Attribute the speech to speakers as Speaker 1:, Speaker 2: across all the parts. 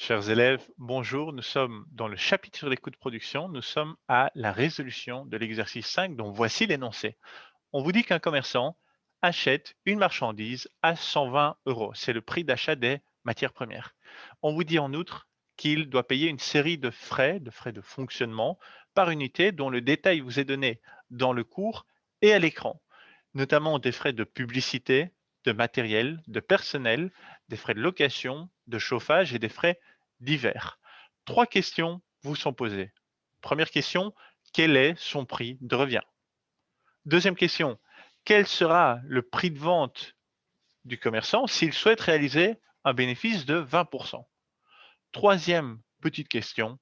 Speaker 1: Chers élèves, bonjour. Nous sommes dans le chapitre sur les coûts de production. Nous sommes à la résolution de l'exercice 5, dont voici l'énoncé. On vous dit qu'un commerçant achète une marchandise à 120 euros. C'est le prix d'achat des matières premières. On vous dit en outre qu'il doit payer une série de frais de fonctionnement par unité dont le détail vous est donné dans le cours et à l'écran, notamment des frais de publicité, de matériel, de personnel, des frais de location, de chauffage et des frais divers. Trois questions vous sont posées. Première question, quel est son prix de revient? Deuxième question, quel sera le prix de vente du commerçant s'il souhaite réaliser un bénéfice de 20%? Troisième petite question,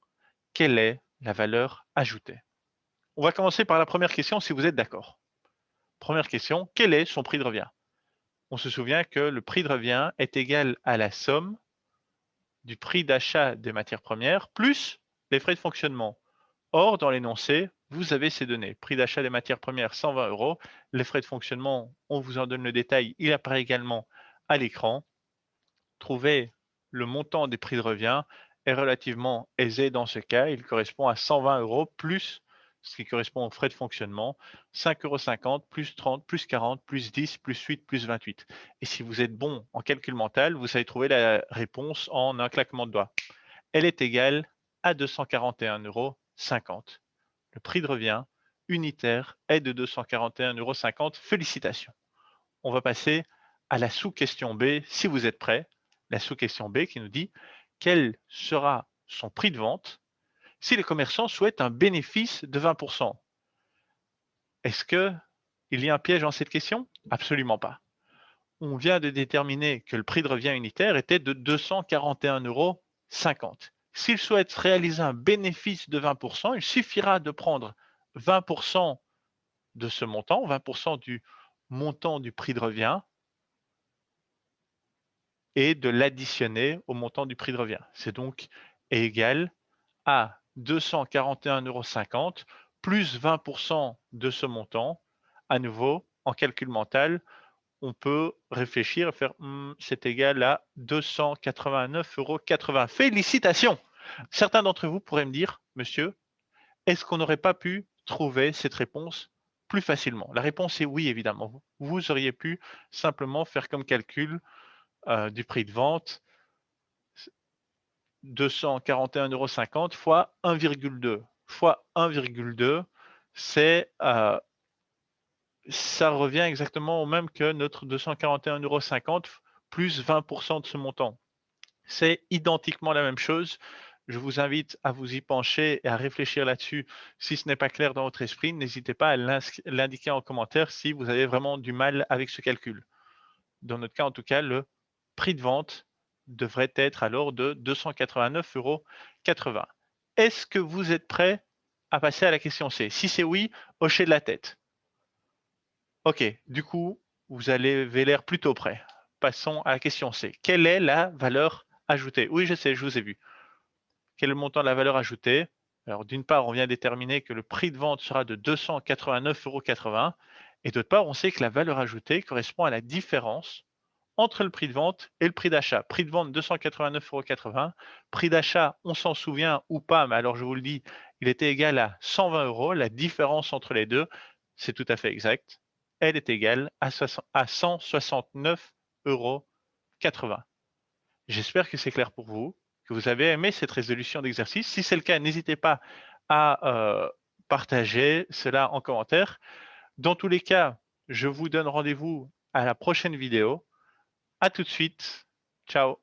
Speaker 1: quelle est la valeur ajoutée? On va commencer par la première question si vous êtes d'accord. Première question, quel est son prix de revient? On se souvient que le prix de revient est égal à la somme du prix d'achat des matières premières plus les frais de fonctionnement. Or, dans l'énoncé, vous avez ces données. Prix d'achat des matières premières, 120 euros. Les frais de fonctionnement, on vous en donne le détail, il apparaît également à l'écran. Trouver le montant des prix de revient est relativement aisé dans ce cas. Il correspond à 120 euros plus ce qui correspond aux frais de fonctionnement, 5,50 € plus 30, plus 40, plus 10, plus 8, plus 28. Et si vous êtes bon en calcul mental, vous savez trouver la réponse en un claquement de doigts. Elle est égale à 241,50 €. Le prix de revient unitaire est de 241,50 €. Félicitations. On va passer à la sous-question B si vous êtes prêts. La sous-question B qui nous dit quel sera son prix de vente si le commerçant souhaite un bénéfice de 20%. Est-ce qu'il y a un piège dans cette question? Absolument pas. On vient de déterminer que le prix de revient unitaire était de 241,50 €. S'il souhaite réaliser un bénéfice de 20%, il suffira de prendre 20% de ce montant, 20% du montant du prix de revient, et de l'additionner au montant du prix de revient. C'est donc égal à 241,50 € plus 20% de ce montant. À nouveau, en calcul mental, on peut réfléchir et faire c'est égal à 289,80 €. Félicitations! Certains d'entre vous pourraient me dire, monsieur, est-ce qu'on n'aurait pas pu trouver cette réponse plus facilement? La réponse est oui, évidemment. Vous auriez pu simplement faire comme calcul du prix de vente 241,50 € fois 1,2 fois 1,2, c'est ça revient exactement au même que notre 241,50 € plus 20% de ce montant. C'est identiquement la même chose. Je vous invite à vous y pencher et à réfléchir là-dessus. Si ce n'est pas clair dans votre esprit, n'hésitez pas à l'indiquer en commentaire si vous avez vraiment du mal avec ce calcul. Dans notre cas, en tout cas, le prix de vente devrait être alors de 289,80 €. Est-ce que vous êtes prêt à passer à la question C? Si c'est oui, hochez de la tête. OK, du coup, vous avez l'air plutôt prêt. Passons à la question C. Quelle est la valeur ajoutée? Oui, je sais, je vous ai vu. Quel est le montant de la valeur ajoutée? Alors, d'une part, on vient déterminer que le prix de vente sera de 289,80 € et d'autre part, on sait que la valeur ajoutée correspond à la différence entre le prix de vente et le prix d'achat. Prix de vente 289,80 €, prix d'achat, on s'en souvient ou pas, mais alors je vous le dis, il était égal à 120 €. La différence entre les deux, c'est tout à fait exact. Elle est égale à 169,80 €. J'espère que c'est clair pour vous, que vous avez aimé cette résolution d'exercice. Si c'est le cas, n'hésitez pas à partager cela en commentaire. Dans tous les cas, je vous donne rendez-vous à la prochaine vidéo. À tout de suite. Ciao.